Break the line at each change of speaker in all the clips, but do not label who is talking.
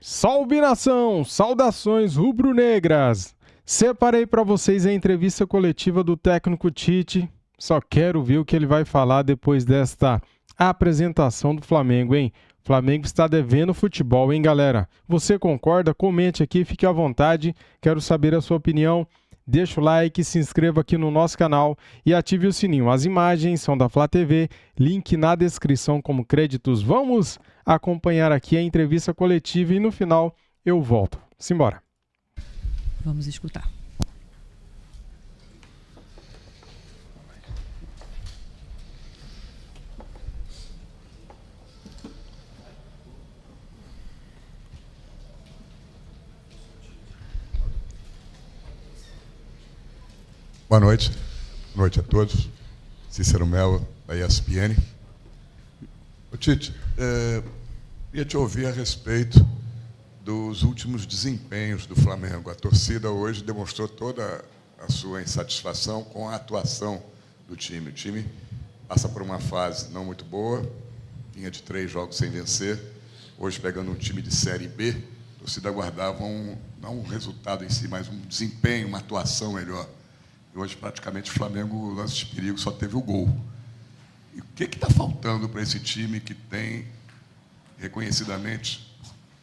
Salve nação! Saudações rubro-negras! Separei para vocês a entrevista coletiva do técnico Tite. Só quero ver o que ele vai falar depois desta apresentação do Flamengo, hein? O Flamengo está devendo futebol, hein, galera? Você concorda? Comente aqui, fique à vontade. Quero saber a sua opinião. Deixa o like, se inscreva aqui no nosso canal e ative o sininho. As imagens são da Flá TV, link na descrição como créditos. Vamos acompanhar aqui a entrevista coletiva e no final eu volto. Simbora.
Vamos escutar.
Boa noite a todos. Cícero Melo, da ESPN. Ô Tite, ia te ouvir a respeito dos últimos desempenhos do Flamengo. A torcida hoje demonstrou toda a sua insatisfação com a atuação do time. O time passa por uma fase não muito boa, vinha de 3 jogos sem vencer. Hoje, pegando um time de Série B, a torcida aguardava não um resultado em si, mas um desempenho, uma atuação melhor. E hoje, praticamente, o Flamengo, lance de perigo, só teve o gol. E o que está faltando para esse time que tem, reconhecidamente,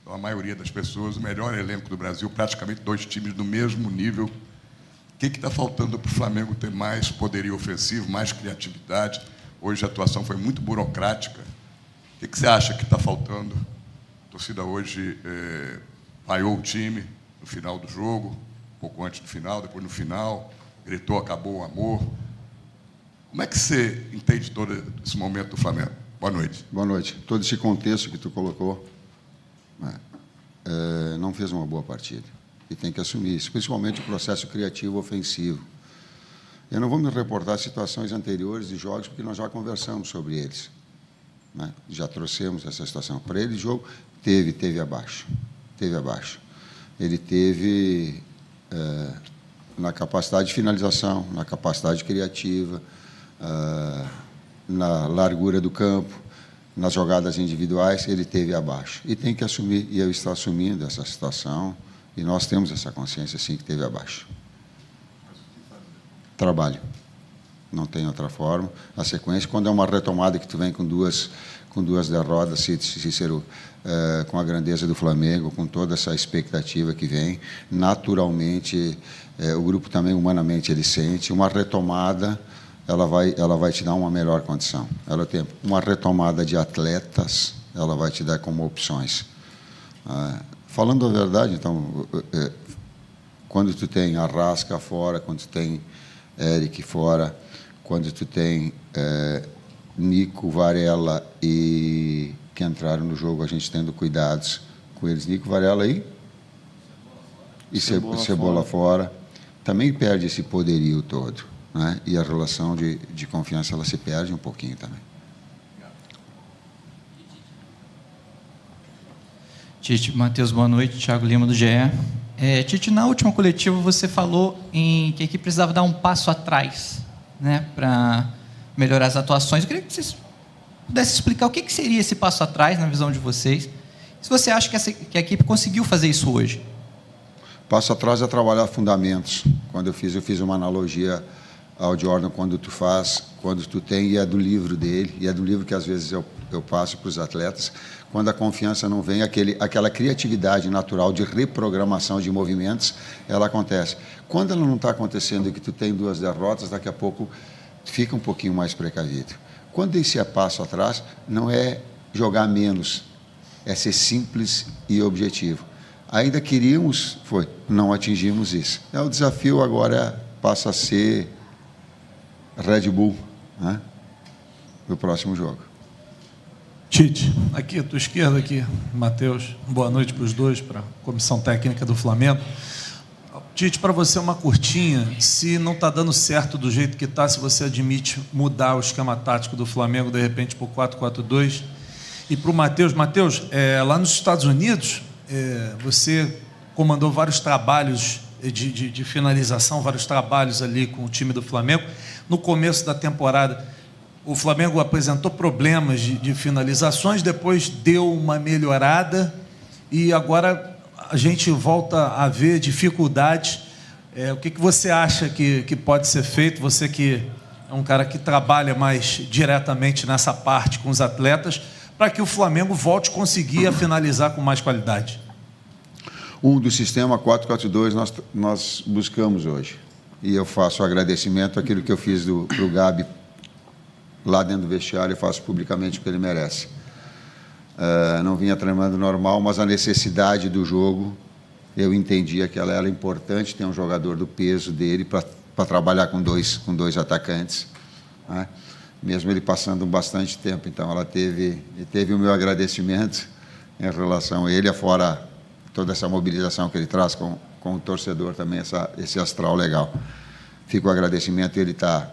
a maioria das pessoas, o melhor elenco do Brasil, praticamente 2 times do mesmo nível? O que está faltando para o Flamengo ter mais poderio ofensivo, mais criatividade? Hoje a atuação foi muito burocrática. O que você acha que está faltando? A torcida hoje vaiou o time no final do jogo, um pouco antes do final, depois no final, gritou, acabou o amor. Como é que você entende todo esse momento do Flamengo? Boa noite.
Boa noite. Todo esse contexto que tu colocou, não fez uma boa partida. E tem que assumir isso, principalmente o processo criativo ofensivo. Eu não vou me reportar a situações anteriores de jogos, porque nós já conversamos sobre eles. Já trouxemos essa situação. Para ele, o jogo teve abaixo. Teve abaixo. Ele teve... na capacidade de finalização, na capacidade criativa, na largura do campo, nas jogadas individuais, ele teve abaixo. E tem que assumir, e eu estou assumindo essa situação, e nós temos essa consciência, sim, que teve abaixo. Trabalho. Não tem outra forma. A sequência, quando é uma retomada que tu vem com duas derrotas, Cícero, com a grandeza do Flamengo, com toda essa expectativa que vem, naturalmente, o grupo também, humanamente, ele sente. Uma retomada, ela vai te dar uma melhor condição. Ela tem uma retomada de atletas, ela vai te dar como opções. Falando a verdade, então, quando tu tem Arrasca fora, quando tu tem Eric fora, quando tu tem Nico, Varela e que entraram no jogo, a gente tendo cuidados com eles, Nico, Varela e Cebola fora, também perde esse poderio todo, né? E a relação de confiança, ela se perde um pouquinho também.
Tite, Matheus, boa noite. Thiago Lima, do GE. Tite, na última coletiva você falou que a equipe precisava dar um passo atrás, né, para melhorar as atuações. Eu queria que vocês pudessem explicar o que seria esse passo atrás, na visão de vocês. Se você acha que a equipe conseguiu fazer isso hoje.
Passo atrás é trabalhar fundamentos. Quando eu fiz uma analogia ao Jordan, quando tu tem, e é do livro dele, e é do livro que às vezes eu passo para os atletas, quando a confiança não vem, aquela criatividade natural de reprogramação de movimentos, ela acontece. Quando ela não está acontecendo e que tu tem 2 derrotas, daqui a pouco fica um pouquinho mais precavido. Quando esse passo atrás, não é jogar menos, é ser simples e objetivo. Ainda queríamos, não atingimos isso. O desafio agora passa a ser Red Bull, né, no próximo jogo.
Tite, aqui à tua esquerda, aqui, Matheus, boa noite para os dois, para a comissão técnica do Flamengo. Tite, para você uma curtinha, se não está dando certo do jeito que está, se você admite mudar o esquema tático do Flamengo, de repente, para o 4-4-2. E para o Matheus, lá nos Estados Unidos, você comandou vários trabalhos de finalização, vários trabalhos ali com o time do Flamengo. No começo da temporada, o Flamengo apresentou problemas de finalizações, depois deu uma melhorada e agora a gente volta a ver dificuldades. O que você acha que pode ser feito? Você que é um cara que trabalha mais diretamente nessa parte com os atletas, para que o Flamengo volte a conseguir finalizar com mais qualidade.
Do sistema 4-4-2 nós buscamos hoje. E eu faço agradecimento àquilo que eu fiz para o Gabi lá dentro do vestiário, eu faço publicamente o que ele merece. Não vinha treinando normal, mas a necessidade do jogo, eu entendia que ela era importante, ter um jogador do peso dele para trabalhar com dois atacantes, né? Mesmo ele passando bastante tempo. Então, ela teve o meu agradecimento em relação a ele, afora toda essa mobilização que ele traz com o torcedor também, esse astral legal. Fica o agradecimento, ele está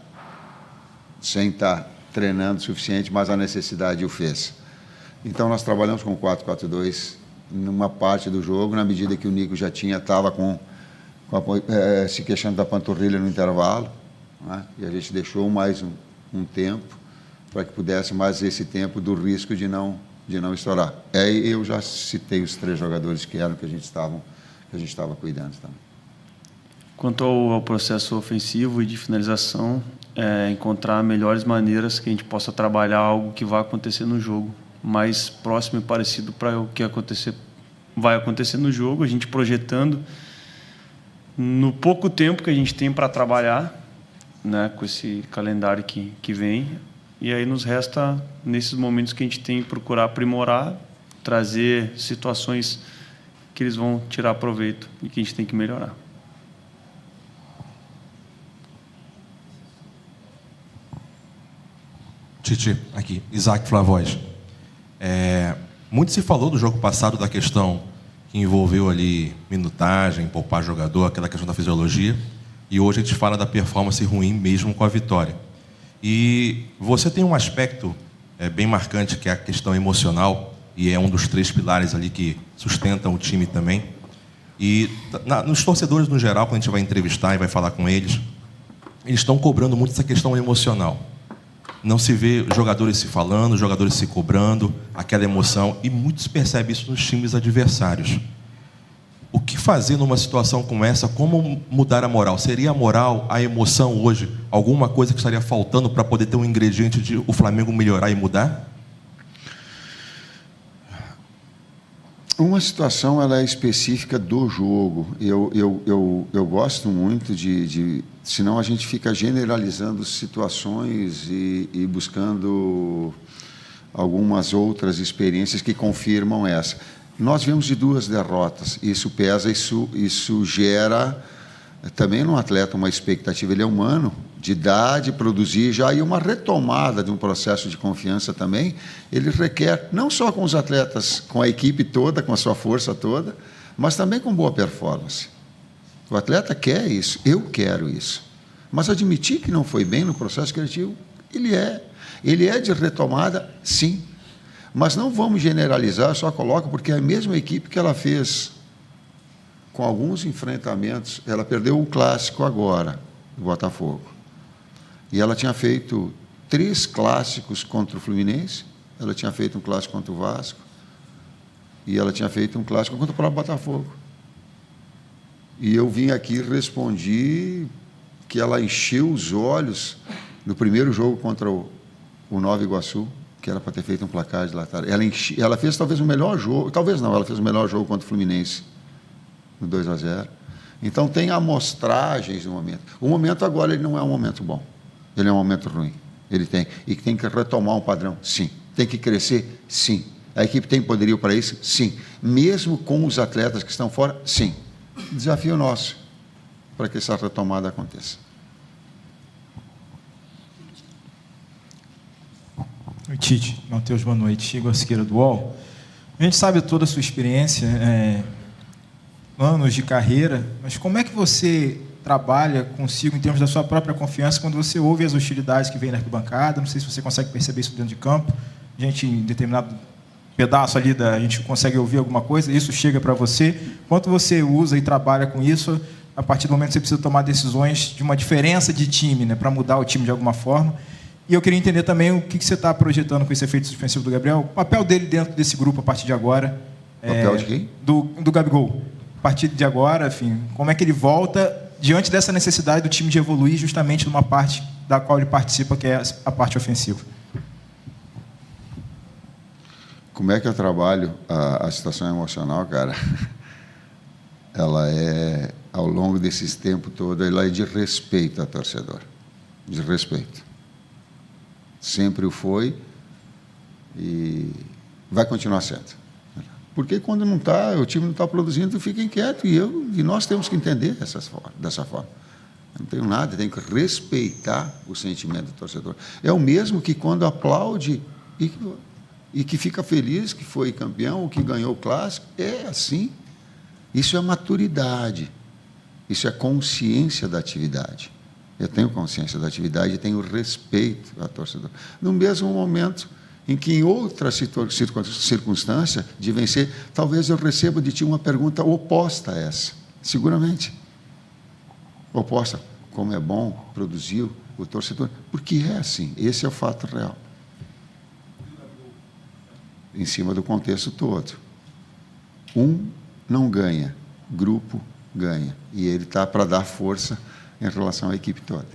sem estar treinando o suficiente, mas a necessidade o fez. Então, nós trabalhamos com 4-4-2 numa parte do jogo, na medida que o Nico já estava se queixando da panturrilha no intervalo, né? E a gente deixou mais um tempo para que pudesse mais esse tempo do risco de não estourar. Eu já citei os 3 jogadores que a gente estava cuidando também.
Quanto ao processo ofensivo e de finalização, encontrar melhores maneiras que a gente possa trabalhar algo que vai acontecer no jogo, mais próximo e parecido para o que vai acontecer no jogo, a gente projetando no pouco tempo que a gente tem para trabalhar, né, com esse calendário que vem, e aí nos resta, nesses momentos que a gente tem, procurar aprimorar, trazer situações que eles vão tirar proveito e que a gente tem que melhorar.
Tite, aqui, Isaac Flavois. Muito se falou do jogo passado da questão que envolveu ali minutagem, poupar jogador, aquela questão da fisiologia, e hoje a gente fala da performance ruim mesmo com a vitória. E você tem um aspecto bem marcante, que é a questão emocional, e é um dos 3 pilares ali que sustentam o time também. E nos torcedores no geral, quando a gente vai entrevistar e vai falar com eles estão cobrando muito essa questão emocional. Não se vê jogadores se falando, jogadores se cobrando, aquela emoção, e muitos percebem isso nos times adversários. O que fazer numa situação como essa? Como mudar a moral? Seria a moral, a emoção hoje, alguma coisa que estaria faltando para poder ter um ingrediente de o Flamengo melhorar e mudar?
Uma situação, ela é específica do jogo. Eu gosto muito senão a gente fica generalizando situações e buscando algumas outras experiências que confirmam essa. Nós viemos de 2 derrotas, isso pesa, isso gera também no atleta uma expectativa. Ele é humano, de dar, de produzir já, e uma retomada de um processo de confiança também, ele requer, não só com os atletas, com a equipe toda, com a sua força toda, mas também com boa performance. O atleta quer isso, eu quero isso. Mas admitir que não foi bem no processo criativo, ele é de retomada, sim. Mas não vamos generalizar, só coloco, porque é a mesma equipe que ela fez com alguns enfrentamentos, ela perdeu o clássico agora, do Botafogo. E ela tinha feito 3 clássicos contra o Fluminense, ela tinha feito um clássico contra o Vasco, e ela tinha feito um clássico contra o próprio Botafogo. E eu vim aqui e respondi que ela encheu os olhos no primeiro jogo contra o Nova Iguaçu, que era para ter feito um placar de lateral. Ela fez talvez o melhor jogo, talvez não, ela fez o melhor jogo contra o Fluminense, no 2-0. Então, tem amostragens no momento. O momento agora ele não é um momento bom, ele é um momento ruim. Ele tem que retomar um padrão, sim. Tem que crescer, sim. A equipe tem poderio para isso, sim. Mesmo com os atletas que estão fora, sim. Desafio nosso para que essa retomada aconteça.
Oi, Tite. Matheus, boa noite. Igor Siqueira do UOL. A gente sabe toda a sua experiência, anos de carreira, mas como é que você trabalha consigo em termos da sua própria confiança quando você ouve as hostilidades que vêm na arquibancada? Não sei se você consegue perceber isso dentro de campo. A gente, em determinado pedaço ali, a gente consegue ouvir alguma coisa, isso chega para você. Quanto você usa e trabalha com isso, a partir do momento que você precisa tomar decisões de uma diferença de time, né, para mudar o time de alguma forma. E eu queria entender também o que você está projetando com esse efeito suspensivo do Gabriel, o papel dele dentro desse grupo a partir de agora,
Papel de quem?
Do Gabigol. A partir de agora, enfim, como é que ele volta diante dessa necessidade do time de evoluir justamente numa parte da qual ele participa, que é a parte ofensiva?
Como é que eu trabalho a situação emocional, cara? Ela é, ao longo desses tempos todo, ela é de respeito ao torcedor. De respeito. Sempre o foi e vai continuar sendo. Porque quando não está, o time não está produzindo, fica inquieto. E nós temos que entender dessa forma. Não tenho nada, tenho que respeitar o sentimento do torcedor. É o mesmo que quando aplaude e que fica feliz que foi campeão ou que ganhou o clássico. É assim. Isso é maturidade. Isso é consciência da atividade. Eu tenho consciência da atividade e tenho respeito ao torcedor. No mesmo momento em que, em outra circunstância de vencer, talvez eu receba de ti uma pergunta oposta a essa. Seguramente. Oposta. Como é bom, produziu o torcedor. Porque é assim. Esse é o fato real. Em cima do contexto todo. Um não ganha, grupo ganha. E ele está para dar força em relação à equipe toda.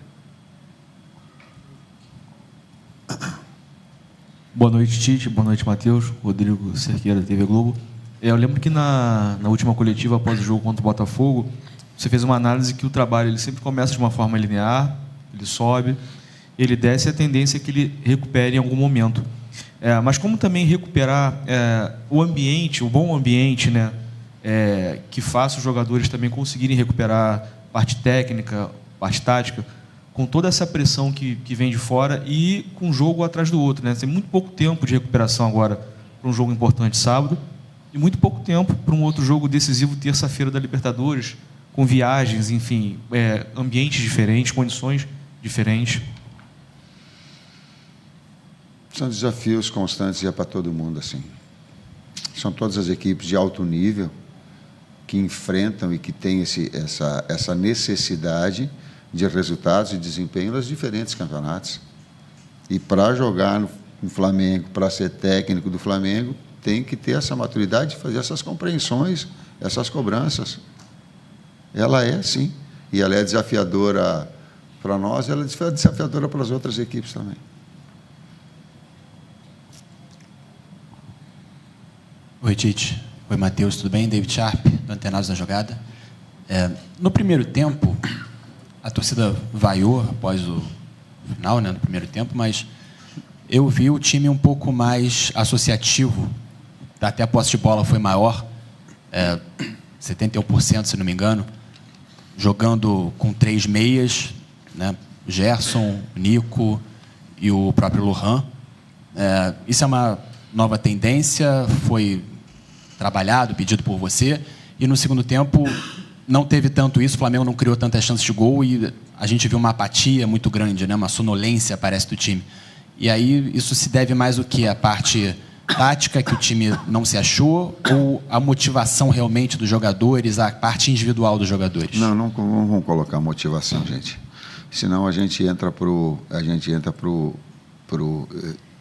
Boa noite, Tite. Boa noite, Matheus. Rodrigo Cerqueira, TV Globo. Eu lembro que na última coletiva, após o jogo contra o Botafogo, você fez uma análise que o trabalho ele sempre começa de uma forma linear, ele sobe, ele desce e a tendência é que ele recupere em algum momento. Mas como também recuperar o ambiente, o bom ambiente, né, que faça os jogadores também conseguirem recuperar parte técnica, parte tática, com toda essa pressão que vem de fora e com um jogo atrás do outro, né? Tem muito pouco tempo de recuperação agora para um jogo importante sábado e muito pouco tempo para um outro jogo decisivo terça-feira da Libertadores, com viagens, enfim, ambientes diferentes, condições diferentes.
São desafios constantes e é para todo mundo assim. São todas as equipes de alto nível que enfrentam e que têm essa necessidade de resultados e desempenho nos diferentes campeonatos. E para jogar no Flamengo, para ser técnico do Flamengo, tem que ter essa maturidade de fazer essas compreensões, essas cobranças. Ela é, sim. E ela é desafiadora para nós, ela é desafiadora para as outras equipes também.
Oi, Tite. Oi, Matheus. Tudo bem? David Sharp, do Antenados na Jogada. No primeiro tempo, a torcida vaiou após o final, né, no primeiro tempo, mas eu vi o time um pouco mais associativo. Até a posse de bola foi maior, 71%, se não me engano, jogando com 3 meias, né, Gerson, Nico e o próprio Lohan. Isso é uma nova tendência, foi trabalhado, pedido por você, e no segundo tempo não teve tanto isso, o Flamengo não criou tantas chances de gol e a gente viu uma apatia muito grande, né? Uma sonolência, parece, do time. E aí isso se deve mais o quê? A parte tática, que o time não se achou, ou a motivação realmente dos jogadores, a parte individual dos jogadores? Não vamos colocar motivação, gente. Senão a gente entra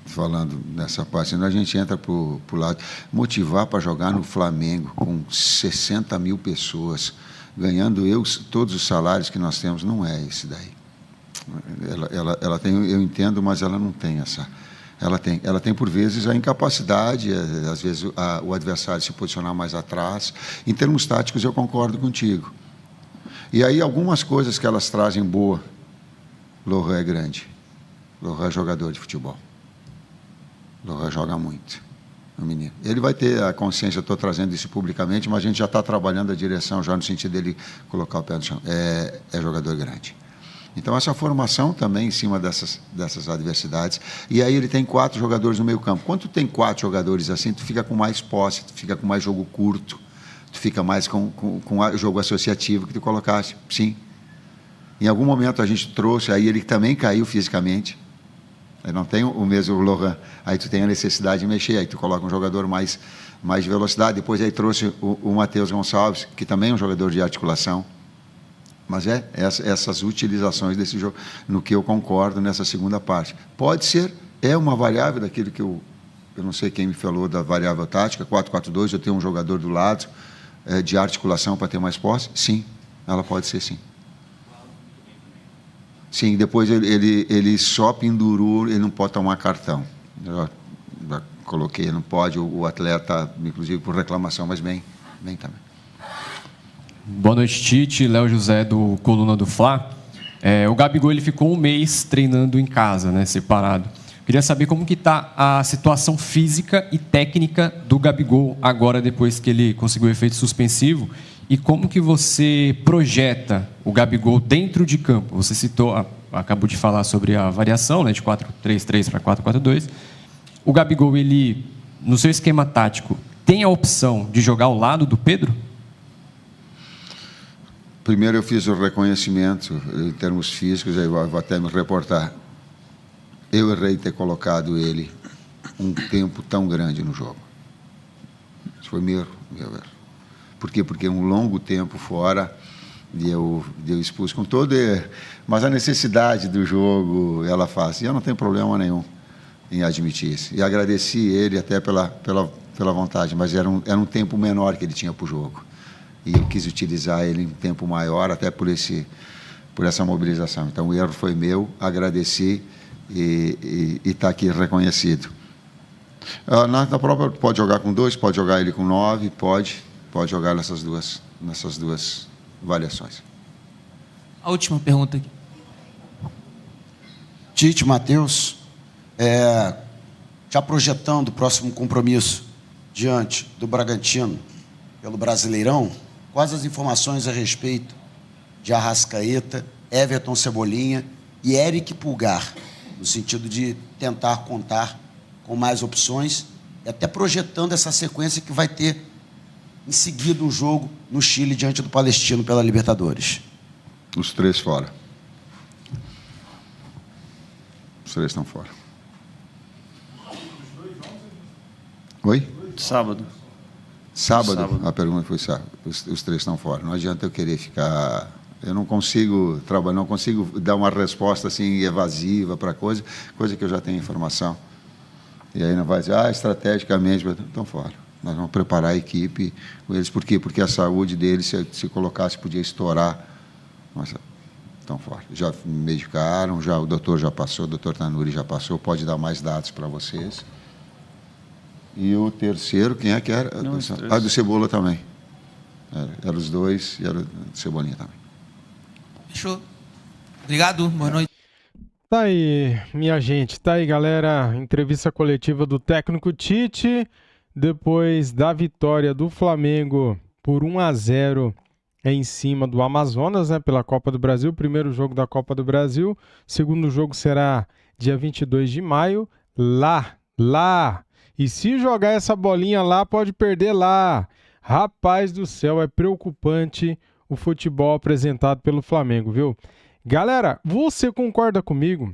falando nessa parte, senão a gente entra para o lado. Motivar para jogar no Flamengo com 60 mil pessoas, ganhando todos os salários que nós temos, não é esse daí. Ela tem, eu entendo, mas ela não tem essa. Ela tem por vezes a incapacidade, às vezes o adversário se posicionar mais atrás. Em termos táticos, eu concordo contigo. E aí algumas coisas que elas trazem boa. Lohan é grande. Lohan é jogador de futebol. Lohan joga muito. O menino. Ele vai ter a consciência, estou trazendo isso publicamente, mas a gente já está trabalhando a direção, já no sentido dele colocar o pé no chão. É jogador grande. Então, essa formação também em cima dessas adversidades. E aí ele tem 4 jogadores no meio campo. Quando tu tem 4 jogadores assim, tu fica com mais posse, tu fica com mais jogo curto, tu fica mais com o jogo associativo que tu colocaste. Sim. Em algum momento a gente trouxe, aí ele também caiu fisicamente. Aí não tem o mesmo Lohan. Aí tu tem a necessidade de mexer, aí tu coloca um jogador mais de velocidade. Depois aí trouxe o Matheus Gonçalves, que também é um jogador de articulação. Mas essas utilizações desse jogo, no que eu concordo nessa segunda parte. Pode ser, é uma variável daquilo que eu eu não sei quem me falou da variável tática, 4-4-2, eu tenho um jogador do lado de articulação para ter mais posse? Sim, ela pode ser sim. Sim, depois ele só pendurou, ele não pode tomar cartão. Eu já coloquei, não pode, o atleta, inclusive por reclamação, mas bem também.
Boa noite, Tite. Léo José, do Coluna do Fla. O Gabigol ele ficou um mês treinando em casa, né, separado. Queria saber como que está a situação física e técnica do Gabigol agora, depois que ele conseguiu o efeito suspensivo, e como que você projeta o Gabigol dentro de campo. Você citou, acabou de falar sobre a variação, né, de 4-3-3 para 4-4-2. O Gabigol, ele, no seu esquema tático, tem a opção de jogar ao lado do Pedro?
Primeiro eu fiz o reconhecimento em termos físicos, aí vou até me reportar. Eu errei ter colocado ele um tempo tão grande no jogo. Isso foi meu erro. Por quê? Porque um longo tempo fora de eu expus com todo... Mas a necessidade do jogo, ela faz. E eu não tenho problema nenhum em admitir isso. E agradeci ele até pela vontade, mas era um tempo menor que ele tinha para o jogo. E eu quis utilizar ele em um tempo maior, até por essa mobilização. Então, o erro foi meu, agradeci e está aqui reconhecido. Na própria, pode jogar com 2, pode jogar ele com 9, pode jogar nessas duas variações.
A última pergunta aqui.
Tite, Matheus, já projetando o próximo compromisso diante do Bragantino pelo Brasileirão, quais as informações a respeito de Arrascaeta, Everton Cebolinha e Eric Pulgar, no sentido de tentar contar com mais opções e até projetando essa sequência que vai ter em seguida um jogo no Chile diante do Palestino pela Libertadores?
Os 3 fora. Os 3 estão fora. Oi?
Sábado.
Sábado? A pergunta foi sábado. Os 3 estão fora. Não adianta eu querer ficar... Eu não consigo trabalhar, não consigo dar uma resposta assim evasiva para coisa que eu já tenho informação. E aí não vai dizer, estrategicamente, estão fora. Nós vamos preparar a equipe com eles. Por quê? Porque a saúde deles, se colocasse, podia estourar. Mas estão fora. Já medicaram, o doutor já passou, o doutor Tanuri já passou, pode dar mais dados para vocês. E o terceiro, quem é que era? Do Cebola também. Era os 2 e era do Cebolinha também.
Fechou. Obrigado, boa noite.
Tá aí, minha gente. Tá aí, galera. Entrevista coletiva do técnico Tite, depois da vitória do Flamengo por 1-0 em cima do Amazonas, né, pela Copa do Brasil. Primeiro jogo da Copa do Brasil. Segundo jogo será dia 22 de maio, lá. E se jogar essa bolinha lá, pode perder lá. Rapaz do céu, é preocupante o futebol apresentado pelo Flamengo, viu? Galera, você concorda comigo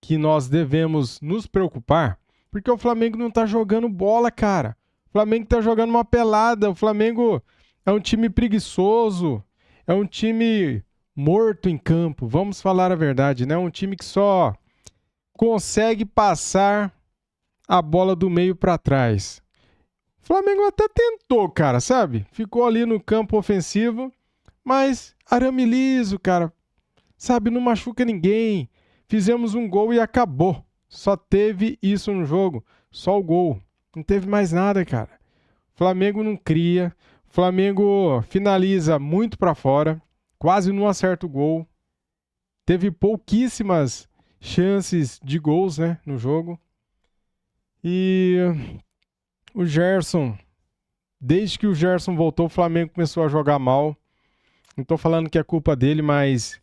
que nós devemos nos preocupar? Porque o Flamengo não tá jogando bola, cara. O Flamengo tá jogando uma pelada. O Flamengo é um time preguiçoso. É um time morto em campo. Vamos falar a verdade, né? Um time que só consegue passar a bola do meio para trás. O Flamengo até tentou, cara, sabe? Ficou ali no campo ofensivo, mas arame liso, cara. Sabe, não machuca ninguém. Fizemos um gol e acabou. Só teve isso no jogo. Só o gol. Não teve mais nada, cara. O Flamengo não cria. O Flamengo finaliza muito para fora. Quase não acerta o gol. Teve pouquíssimas chances de gols, né, no jogo. E o Gerson, desde que o Gerson voltou, o Flamengo começou a jogar mal. Não tô falando que é culpa dele, mas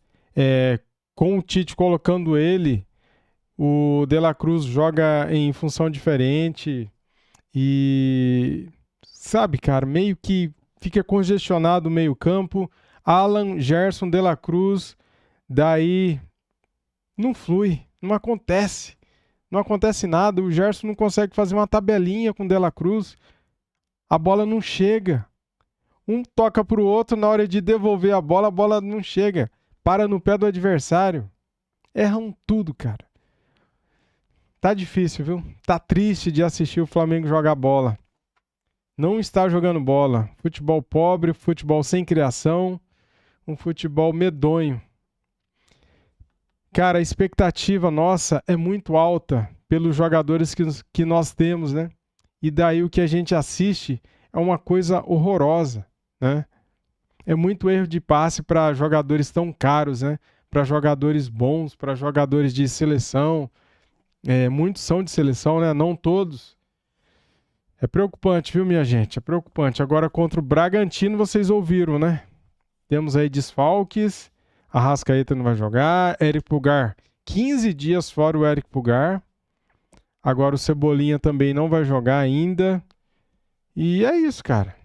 com o Tite colocando ele, o De La Cruz joga em função diferente e, sabe, cara, meio que fica congestionado o meio campo. Alan, Gerson, De La Cruz, daí não flui, não acontece. Não acontece nada, o Gerson não consegue fazer uma tabelinha com o De La Cruz. A bola não chega. Um toca para o outro, na hora de devolver a bola não chega. Para no pé do adversário. Erram tudo, cara. tá difícil, viu? Tá triste de assistir o Flamengo jogar bola. Não está jogando bola. Futebol pobre, futebol sem criação, um futebol medonho. Cara, a expectativa nossa é muito alta pelos jogadores que nós temos, né? E daí o que a gente assiste é uma coisa horrorosa, né? É muito erro de passe para jogadores tão caros, né? Para jogadores bons, para jogadores de seleção. Muitos são de seleção, né? Não todos. É preocupante, viu, minha gente? É preocupante. Agora, contra o Bragantino, vocês ouviram, né? Temos aí desfalques. Arrascaeta não vai jogar. Eric Pulgar, 15 dias fora o Eric Pulgar. Agora o Cebolinha também não vai jogar ainda. E é isso, cara.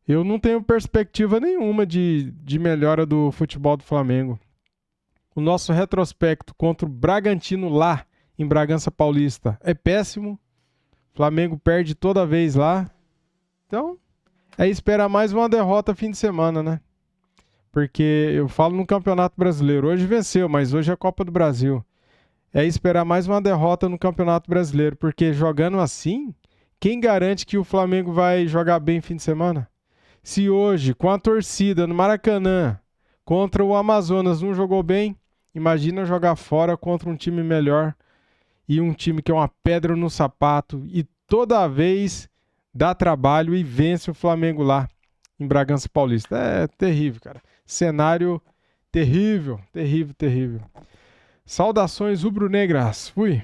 Eu não tenho perspectiva nenhuma de melhora do futebol do Flamengo. O nosso retrospecto contra o Bragantino lá, em Bragança Paulista, é péssimo. O Flamengo perde toda vez lá. Então, é esperar mais uma derrota fim de semana, né? Porque eu falo no Campeonato Brasileiro. Hoje venceu, mas hoje é a Copa do Brasil. É esperar mais uma derrota no Campeonato Brasileiro. Porque jogando assim, quem garante que o Flamengo vai jogar bem fim de semana? Se hoje, com a torcida no Maracanã, contra o Amazonas não jogou bem, imagina jogar fora contra um time melhor e um time que é uma pedra no sapato e toda vez dá trabalho e vence o Flamengo lá em Bragança Paulista. É terrível, cara. Cenário terrível, terrível, terrível. Saudações rubro-negras. Fui.